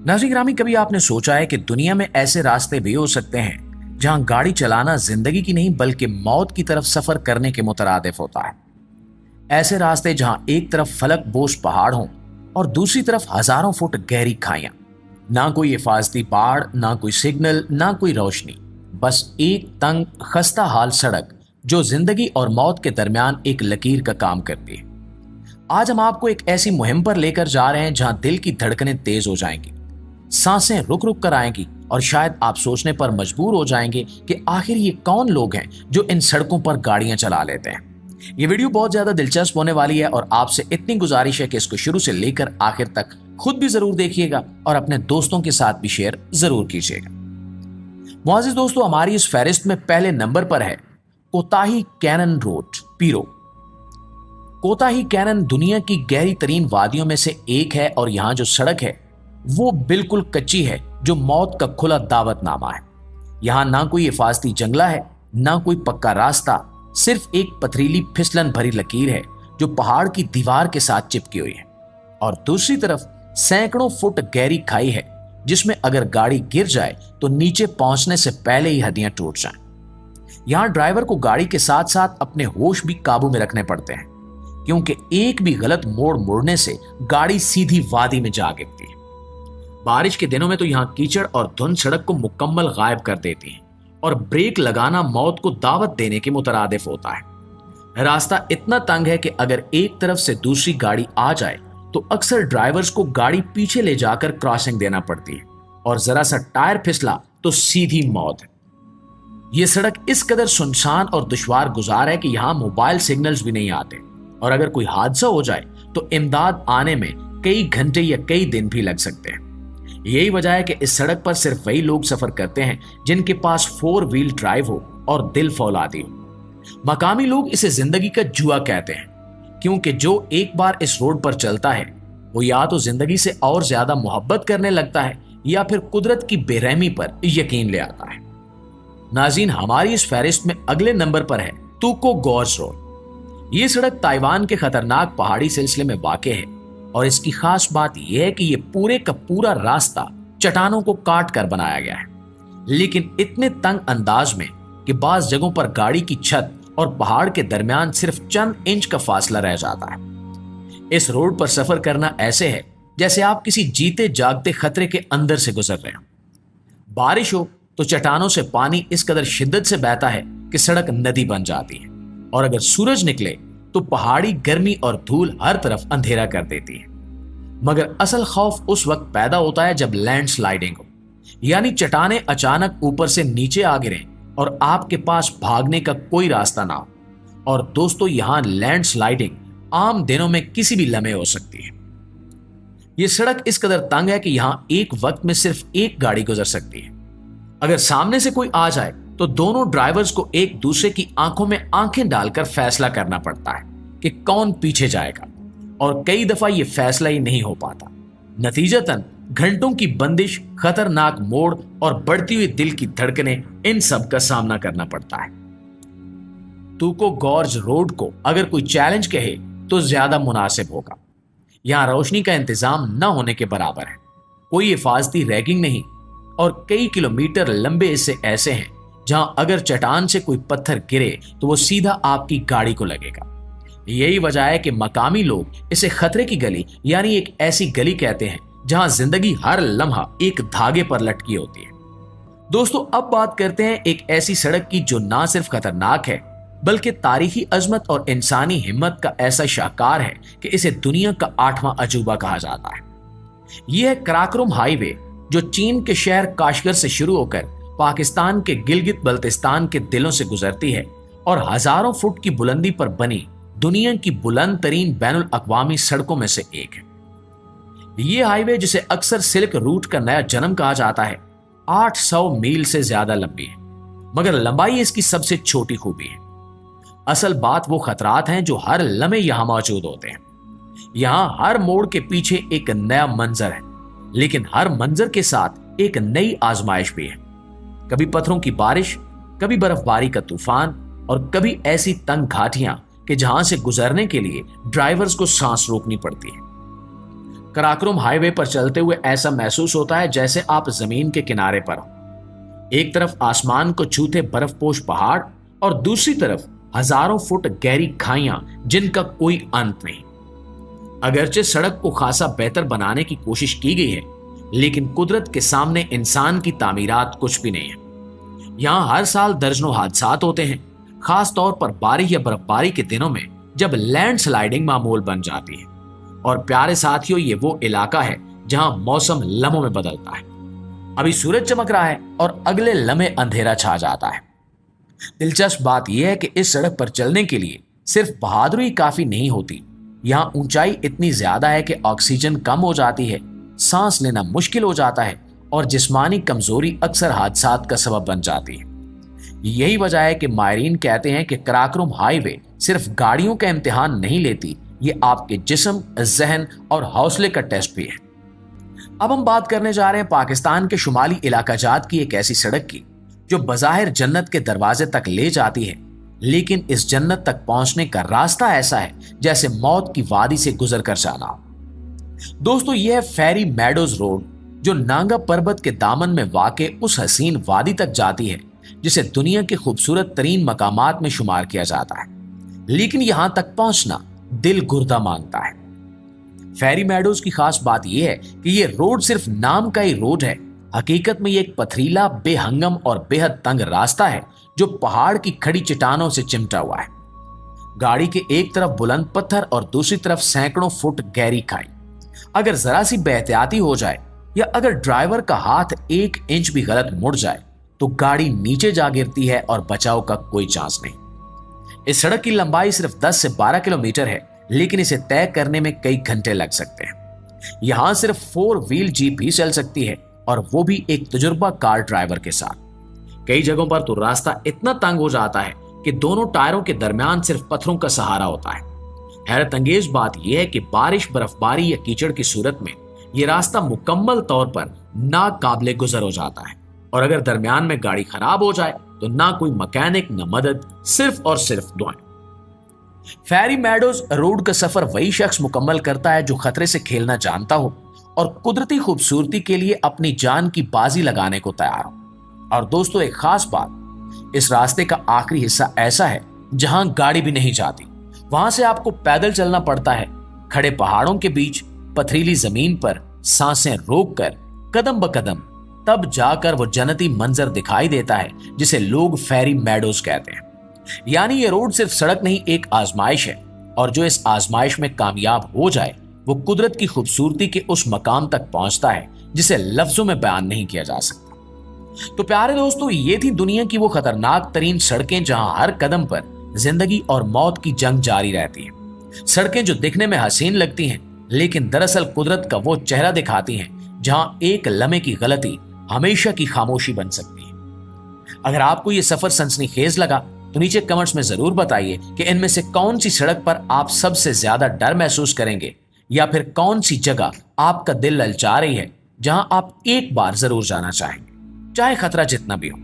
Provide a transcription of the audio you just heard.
नाज़रीन ग्रामी, कभी आपने सोचा है कि दुनिया में ऐसे रास्ते भी हो सकते हैं जहां गाड़ी चलाना जिंदगी की नहीं बल्कि मौत की तरफ सफर करने के मुतरादिफ होता है। ऐसे रास्ते जहां एक तरफ फलक बोश पहाड़ हों और दूसरी तरफ हजारों फुट गहरी खाइयां, ना कोई हिफाजती बाड़, ना कोई सिग्नल, ना कोई रोशनी, बस एक तंग खस्ता हाल सड़क जो जिंदगी और मौत के दरमियान एक लकीर का काम करती है। आज हम आपको एक ऐसी मुहिम पर लेकर जा रहे हैं जहां दिल की धड़कनें तेज हो जाएंगी, सांसें रुक रुक कर आएंगी और शायद आप सोचने पर मजबूर हो जाएंगे कि आखिर ये कौन लोग हैं जो इन सड़कों पर गाड़ियां चला लेते हैं। ये वीडियो बहुत ज्यादा दिलचस्प होने वाली है और आपसे इतनी गुजारिश है कि इसको शुरू से लेकर आखिर तक खुद भी जरूर देखिएगा और अपने दोस्तों के साथ भी शेयर जरूर कीजिएगा। मुआजिज दोस्तों, हमारी इस फहरिस्त में पहले नंबर पर है कोताही कैनन रोड, पीरो। कोताही कैनन दुनिया की गहरी तरीन वादियों में से एक है और यहाँ जो सड़क है वो बिल्कुल कच्ची है, जो मौत का खुला दावतनामा है। यहाँ ना कोई हिफाजती जंगला है, ना कोई पक्का रास्ता, सिर्फ एक पथरीली फिसलन भरी लकीर है जो पहाड़ की दीवार के साथ चिपकी हुई है और दूसरी तरफ सैकड़ों फुट गहरी खाई है जिसमें अगर गाड़ी गिर जाए तो नीचे पहुंचने से पहले ही हड्डियां टूट जाएं। यहां ड्राइवर को गाड़ी के साथ साथ अपने होश भी काबू में रखने पड़ते हैं, क्योंकि एक भी गलत मोड़ मुड़ने से गाड़ी सीधी वादी में जा गिरती है। बारिश के दिनों में तो यहाँ कीचड़ और धुंध सड़क को मुकम्मल गायब कर देती है और ब्रेक लगाना मौत को दावत देने के मुतरादिफ होता है। रास्ता इतना तंग है कि अगर एक तरफ से दूसरी गाड़ी आ जाए तो अक्सर ड्राइवर्स को गाड़ी पीछे ले जाकर क्रॉसिंग देना पड़ती है और जरा सा टायर फिसला तो सीधी मौत है। यह सड़क इस कदर सुनसान और दुश्वार गुजार है कि यहाँ मोबाइल सिग्नल्स भी नहीं आते और अगर कोई हादसा हो जाए तो इमदाद आने में कई घंटे या कई दिन भी लग सकते हैं। यही वजह है कि इस सड़क पर सिर्फ वही लोग सफर करते हैं जिनके पास 4 व्हील ड्राइव हो और दिल फौलादी हो। मकामी लोग इसे जिंदगी का जुआ कहते हैं, क्योंकि जो एक बार इस रोड पर चलता है वो या तो जिंदगी से और ज्यादा मोहब्बत करने लगता है या फिर कुदरत की बेरहमी पर यकीन ले आता है। नाज़रीन, हमारी इस फहरिस्त में अगले नंबर पर है तुको गॉर्ज रोड। ये सड़क ताइवान के खतरनाक पहाड़ी सिलसिले में वाक़ है और इसकी खास बात यह है कि यह पूरे का पूरा रास्ता चट्टानों को काट कर बनाया गया है, लेकिन इतने तंग अंदाज में कि बाज जगहों पर गाड़ी की छत और पहाड़ के दरमियान सिर्फ चंद इंच का फासला रह जाता है। इस रोड पर सफर करना ऐसे है जैसे आप किसी जीते जागते खतरे के अंदर से गुजर रहे हो। बारिश हो तो चट्टानों से पानी इस कदर शिद्दत से बहता है कि सड़क नदी बन जाती है और अगर सूरज निकले तो पहाड़ी गर्मी और धूल हर तरफ अंधेरा कर देती है। मगर असल खौफ उस वक्त पैदा होता है जब लैंड स्लाइडिंग हो, यानी चट्टानें अचानक ऊपर से नीचे आ गिरें और आपके पास भागने का कोई रास्ता ना हो। और दोस्तों, यहां लैंड स्लाइडिंग आम दिनों में किसी भी लम्हे हो सकती है। यह सड़क इस कदर तंग है कि यहां एक वक्त में सिर्फ एक गाड़ी गुजर सकती है। अगर सामने से कोई आ जाए तो दोनों ड्राइवर्स को एक दूसरे की आंखों में आंखें डालकर फैसला करना पड़ता है कि कौन पीछे जाएगा और कई दफा यह फैसला ही नहीं हो पाता। नतीजतन घंटों की बंदिश, खतरनाक मोड़ और बढ़ती हुई दिल की धड़कनें, इन सब का सामना करना पड़ता है। तुको गॉर्ज रोड को अगर कोई चैलेंज कहे तो ज्यादा मुनासिब होगा। यहां रोशनी का इंतजाम न होने के बराबर है, कोई हिफाजती रैगिंग नहीं और कई किलोमीटर लंबे हिस्से ऐसे हैं जहां अगर चट्टान से कोई पत्थर गिरे तो वो सीधा आपकी गाड़ी को लगेगा। यही वजह है कि मकामी लोग इसे खतरे की गली यानी एक ऐसी गली कहते हैं जहां जिंदगी हर लम्हा एक धागे पर लटकी होती है। दोस्तों, अब बात करते हैं एक ऐसी सड़क की जो ना सिर्फ खतरनाक है बल्कि तारीखी अजमत और इंसानी हिम्मत का ऐसा शाहकार है कि इसे दुनिया का 8वां अजूबा कहा जाता है। यह है कराकोरम हाईवे, जो चीन के शहर काशगर से शुरू होकर पाकिस्तान के गिलगित बल्तिस्तान के दिलों से गुजरती है और हजारों फुट की बुलंदी पर बनी दुनिया की बुलंद तरीन बैनुल अक़वामी सड़कों में से एक है। ये हाईवे, जिसे अक्सर सिल्क रूट का नया जन्म कहा जाता है, 800 मील से ज्यादा लंबी है, मगर लंबाई इसकी सबसे छोटी खूबी है। असल बात वो खतरात हैं जो हर लम्हे यहां मौजूद होते हैं। यहां हर मोड़ के पीछे एक नया मंजर है, लेकिन हर मंजर के साथ एक नई आजमाइश भी है। कभी पत्थरों की बारिश, कभी बर्फबारी का तूफान और कभी ऐसी तंग घाटियां कि जहां से गुजरने के लिए ड्राइवर्स को सांस रोकनी पड़ती है। कराकोरम हाईवे पर चलते हुए ऐसा महसूस होता है जैसे आप जमीन के किनारे पर हो। एक तरफ आसमान को छूते बर्फपोश पहाड़ और दूसरी तरफ हजारों फुट गहरी खाइयां जिनका कोई अंत नहीं। अगरचे सड़क को खासा बेहतर बनाने की कोशिश की गई है, लेकिन कुदरत के सामने इंसान की तामीरात कुछ भी नहीं है। यहाँ हर साल दर्जनों हादसात होते हैं, खास तौर पर बारिश या बर्फबारी के दिनों में जब लैंड स्लाइडिंग मामूल बन जाती है। और प्यारे साथियों, ये वो इलाका है जहां मौसम लम्हों में बदलता है। अभी सूरज चमक रहा है और अगले लम्हे अंधेरा छा जाता है। दिलचस्प बात यह है कि इस सड़क पर चलने के लिए सिर्फ बहादुरी काफी नहीं होती। यहाँ ऊंचाई इतनी ज्यादा है कि ऑक्सीजन कम हो जाती है, सांस लेना मुश्किल हो जाता है और जिस्मानी कमजोरी अक्सर हादसात का सबब बन जाती है। यही वजह है कि माहिरीन कहते हैं कि कराकोरम हाईवे सिर्फ गाड़ियों का इम्तिहान नहीं लेती, ये आपके जिस्म, जहन और हौसले का टेस्ट भी है। अब हम बात करने जा रहे हैं पाकिस्तान के शुमाली इलाका जात की एक ऐसी सड़क की जो बज़ाहिर जन्नत के दरवाजे तक ले जाती है, लेकिन इस जन्नत तक पहुंचने का रास्ता ऐसा है जैसे मौत की वादी से गुजर कर जाना हो। दोस्तों, यह है फेरी मेडोज रोड, जो नांगा पर्वत के दामन में वाक़े उस हसीन वादी तक जाती है जिसे दुनिया के खूबसूरत तरीन मकामात में शुमार किया जाता है। लेकिन यहां तक पहुंचना दिल गुर्दा मांगता है। फेरी मेडोज की खास बात यह है कि यह रोड सिर्फ नाम का ही रोड है। हकीकत में यह एक पथरीला, बेहंगम और बेहद तंग रास्ता है जो पहाड़ की खड़ी चट्टानों से चिमटा हुआ है। गाड़ी के एक तरफ बुलंद पत्थर और दूसरी तरफ सैकड़ों फुट गहरी खाई। अगर जरा सी बेहतियाती हो जाए या अगर ड्राइवर का हाथ 1 इंच भी गलत मुड़ जाए तो गाड़ी नीचे जा गिरती है और बचाव का कोई चांस नहीं। इस सड़क की लंबाई सिर्फ 10 से 12 किलोमीटर है, लेकिन इसे तय करने में कई घंटे लग सकते हैं। यहां सिर्फ 4 व्हील जीप ही चल सकती है, और वो भी एक तजुर्बा कार ड्राइवर के साथ। कई जगहों पर तो रास्ता इतना तंग हो जाता है कि दोनों टायरों के दरमियान सिर्फ पत्थरों का सहारा होता है। हैरत अंगेज बात यह है कि बारिश, बर्फबारी या कीचड़ की सूरत में यह रास्ता मुकम्मल तौर पर नाकाबिले गुजर हो जाता है, और अगर दरमियान में गाड़ी खराब हो जाए तो ना कोई मैकेनिक, न मदद, सिर्फ और सिर्फ दुआएं। फेरी मेडोज रोड का सफर वही शख्स मुकम्मल करता है जो खतरे से खेलना जानता हो और कुदरती खूबसूरती के लिए अपनी जान की बाजी लगाने को तैयार हो। और दोस्तों, एक खास बात, इस रास्ते का आखिरी हिस्सा ऐसा है जहां गाड़ी भी नहीं जाती। वहां से आपको पैदल चलना पड़ता है, खड़े पहाड़ों के बीच पथरीली जमीन पर सांसें रोककर, कदम ब कदम। तब जाकर वो जन्नती मंजर दिखाई देता है जिसे लोग फेरी मेडोज कहते हैं। यानी ये रोड सिर्फ सड़क नहीं, एक आजमाइश है, और जो इस आजमाइश में कामयाब हो जाए वो कुदरत की खूबसूरती के उस मकाम तक पहुंचता है जिसे लफ्जों में बयान नहीं किया जा सकता। तो प्यारे दोस्तों, ये थी दुनिया की वो खतरनाक तरीन सड़कें जहां हर कदम पर जिंदगी और मौत की जंग जारी रहती है। सड़कें जो दिखने में हसीन लगती हैं, लेकिन दरअसल कुदरत का वो चेहरा दिखाती हैं जहां एक लम्हे की गलती हमेशा की खामोशी बन सकती है। अगर आपको ये सफर सनसनीखेज लगा तो नीचे कमेंट्स में जरूर बताइए कि इनमें से कौन सी सड़क पर आप सबसे ज्यादा डर महसूस करेंगे, या फिर कौन सी जगह आपका दिल ललचा रही है जहां आप एक बार जरूर जाना चाहेंगे, चाहे खतरा जितना भी हो।